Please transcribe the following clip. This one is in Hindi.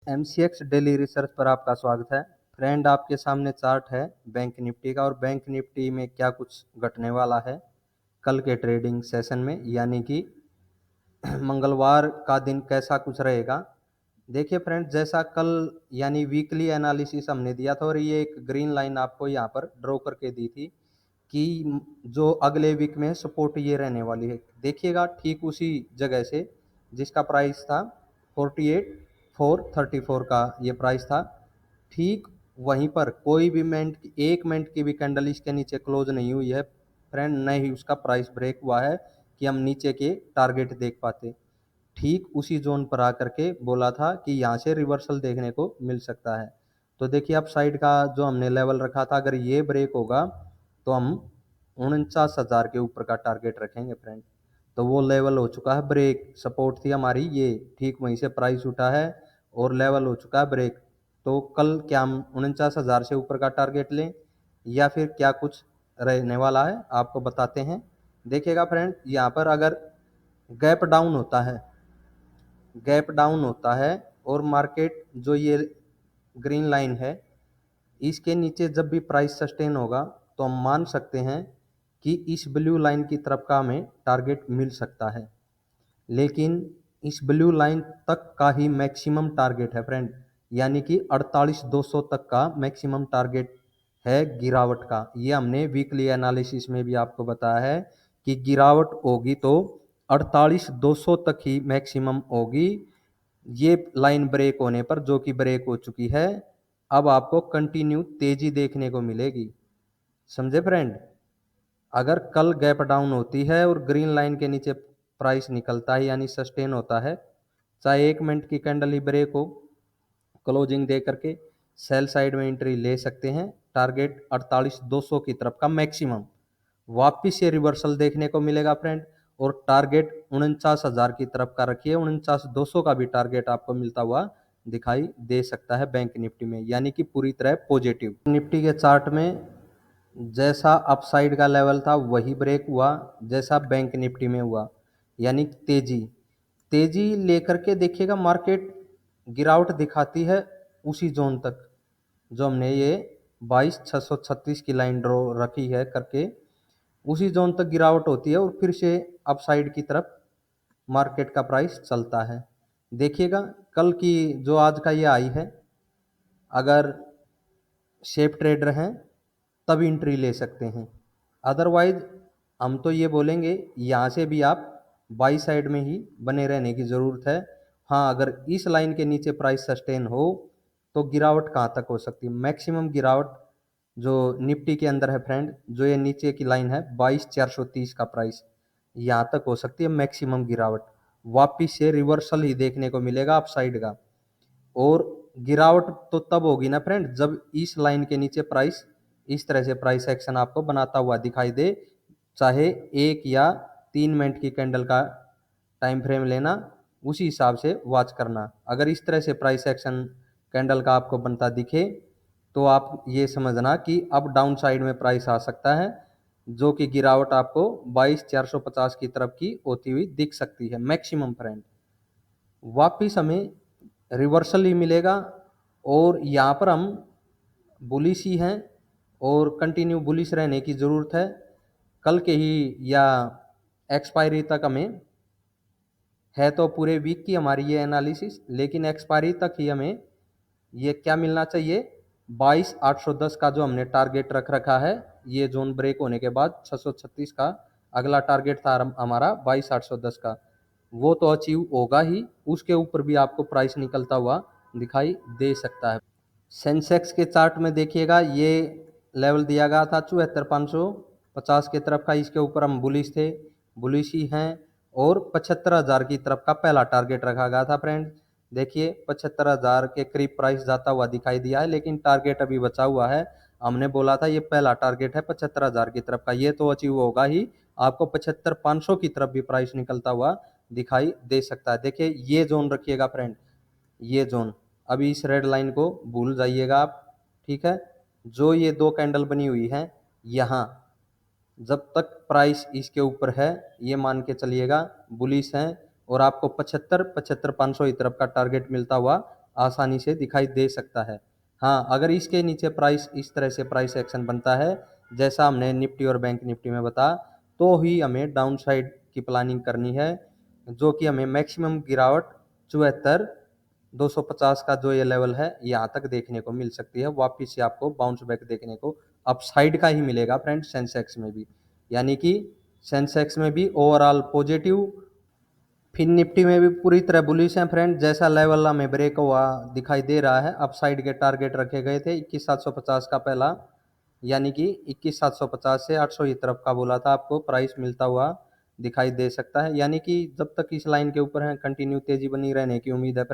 एमसीएक्स डेली रिसर्च पर आपका स्वागत है। फ्रेंड, आपके सामने चार्ट है बैंक निफ्टी का और बैंक निफ्टी में क्या कुछ घटने वाला है कल के ट्रेडिंग सेशन में, यानी कि मंगलवार का दिन कैसा कुछ रहेगा। देखिए फ्रेंड, जैसा कल यानी वीकली एनालिसिस हमने दिया था और ये एक ग्रीन लाइन आपको यहाँ पर ड्रॉ करके दी थी कि जो अगले वीक में सपोर्ट ये रहने वाली है। देखिएगा ठीक उसी जगह से जिसका प्राइस था 48,434 का ये प्राइस था, ठीक वहीं पर कोई भी एक मिनट की भी कैंडल इसके नीचे क्लोज नहीं हुई है फ्रेंड, न ही उसका प्राइस ब्रेक हुआ है कि हम नीचे के टारगेट देख पाते। ठीक उसी जोन पर आकर के बोला था कि यहाँ से रिवर्सल देखने को मिल सकता है। तो देखिए अब साइड का जो हमने लेवल रखा था, अगर ये ब्रेक होगा तो हम 49,000 के ऊपर का टारगेट रखेंगे फ्रेंड। तो वो लेवल हो चुका है ब्रेक, सपोर्ट थी हमारी ये, ठीक वहीं से प्राइस उठा है और लेवल हो चुका है ब्रेक। तो कल क्या हम 49,000 से ऊपर का टारगेट लें या फिर क्या कुछ रहने वाला है आपको बताते हैं। देखिएगा फ्रेंड, यहाँ पर अगर गैप डाउन होता है, गैप डाउन होता है और मार्केट जो ये ग्रीन लाइन है इसके नीचे जब भी प्राइस सस्टेन होगा तो हम मान सकते हैं कि इस ब्लू लाइन की तरफ का हमें टारगेट मिल सकता है। लेकिन इस ब्लू लाइन तक का ही मैक्सिमम टारगेट है फ्रेंड, यानी कि 48,200 तक का मैक्सिमम टारगेट है गिरावट का। ये हमने वीकली एनालिसिस में भी आपको बताया है कि गिरावट होगी तो 48,200 तक ही मैक्सिमम होगी। ये लाइन ब्रेक होने पर, जो कि ब्रेक हो चुकी है, अब आपको कंटिन्यू तेजी देखने को मिलेगी। समझे फ्रेंड? अगर कल गैप डाउन होती है और ग्रीन लाइन के नीचे प्राइस निकलता है यानी सस्टेन होता है, चाहे एक मिनट की कैंडल ही ब्रेक हो, क्लोजिंग दे करके सेल साइड में एंट्री ले सकते हैं। टारगेट 48,200 की तरफ का मैक्सिमम वापिस से रिवर्सल देखने को मिलेगा फ्रेंड, और टारगेट 49,000 की तरफ का रखिए। 49,200 का भी टारगेट आपको मिलता हुआ दिखाई दे सकता है बैंक निफ्टी में, यानी कि पूरी तरह पॉजिटिव। निफ्टी के चार्ट में जैसा अपसाइड का लेवल था वही ब्रेक हुआ जैसा बैंक निफ्टी में हुआ, यानी तेजी तेजी लेकर के देखिएगा मार्केट गिरावट दिखाती है उसी जोन तक जो हमने ये 22,636 की लाइन ड्रॉ रखी है करके, उसी जोन तक गिरावट होती है और फिर से अपसाइड की तरफ मार्केट का प्राइस चलता है। देखिएगा कल की जो आज का ये आई है, अगर शेप ट्रेडर हैं तब एंट्री ले सकते हैं, अदरवाइज हम तो ये बोलेंगे यहाँ से भी आप बाई साइड में ही बने रहने की ज़रूरत है। हाँ, अगर इस लाइन के नीचे प्राइस सस्टेन हो तो गिरावट कहाँ तक हो सकती है, मैक्सिमम गिरावट जो निफ्टी के अंदर है फ्रेंड, जो ये नीचे की लाइन है 22,430 का प्राइस, यहाँ तक हो सकती है मैक्सिमम गिरावट। वापिस से रिवर्सल ही देखने को मिलेगा अपसाइड का, और गिरावट तो तब होगी ना फ्रेंड जब इस लाइन के नीचे प्राइस इस तरह से प्राइस एक्शन आपको बनाता हुआ दिखाई दे। चाहे 1 या 3 मिनट की कैंडल का टाइम फ्रेम लेना, उसी हिसाब से वॉच करना। अगर इस तरह से प्राइस एक्शन कैंडल का आपको बनता दिखे तो आप ये समझना कि अब डाउन साइड में प्राइस आ सकता है, जो कि गिरावट आपको 22,450 की तरफ की होती हुई दिख सकती है मैक्सिमम फ्रेंड। वापिस हमें रिवर्सल ही मिलेगा और यहाँ पर हम बुलिश ही हैं और कंटिन्यू बुलिश रहने की ज़रूरत है। कल के ही या एक्सपायरी तक हमें है तो पूरे वीक की हमारी ये एनालिसिस, लेकिन एक्सपायरी तक ही हमें ये क्या मिलना चाहिए, 22,810 का जो हमने टारगेट रख रखा है। ये जोन ब्रेक होने के बाद 636 का अगला टारगेट था हमारा 22,810 का, वो तो अचीव होगा ही, उसके ऊपर भी आपको प्राइस निकलता हुआ दिखाई दे सकता है। सेंसेक्स के चार्ट में देखिएगा ये लेवल दिया गया था 74,550 के तरफ का, इसके ऊपर हम बुलिश थे, बुलिश ही हैं, और 75,000 की तरफ का पहला टारगेट रखा गया था फ्रेंड। देखिए 75,000 के करीब प्राइस जाता हुआ दिखाई दिया है, लेकिन टारगेट अभी बचा हुआ है। हमने बोला था ये पहला टारगेट है 75,000 की तरफ का, ये तो अचीव होगा ही, आपको 75,500 की तरफ भी प्राइस निकलता हुआ दिखाई दे सकता है। देखिए ये जोन रखिएगा फ्रेंड, ये जोन, अभी इस रेड लाइन को भूल जाइएगा आप, ठीक है। जो ये दो कैंडल बनी हुई हैं यहाँ, जब तक प्राइस इसके ऊपर है ये मान के चलिएगा बुलिश हैं, और आपको 75,500 की तरफ का टारगेट मिलता हुआ आसानी से दिखाई दे सकता है। हाँ, अगर इसके नीचे प्राइस इस तरह से प्राइस एक्शन बनता है जैसा हमने निफ्टी और बैंक निफ्टी में बताया, तो ही हमें डाउन साइड की प्लानिंग करनी है, जो कि हमें मैक्सिमम गिरावट 74 250 का जो ये लेवल है यहाँ तक देखने को मिल सकती है। वापिस से आपको बाउंस बैक देखने को अपसाइड का ही मिलेगा फ्रेंड सेंसेक्स में भी, यानी कि सेंसेक्स में भी ओवरऑल पॉजिटिव, फिर निफ्टी में भी पूरी तरह बुलिश है फ्रेंड। जैसा लेवल हमें ब्रेक हुआ दिखाई दे रहा है, अपसाइड के टारगेट रखे गए थे 21750 का पहला, यानी कि 21750 से 800 की तरफ का बोला था आपको प्राइस मिलता हुआ दिखाई दे सकता है, यानी कि जब तक इस लाइन के ऊपर है कंटिन्यू तेजी बनी रहने की उम्मीद है।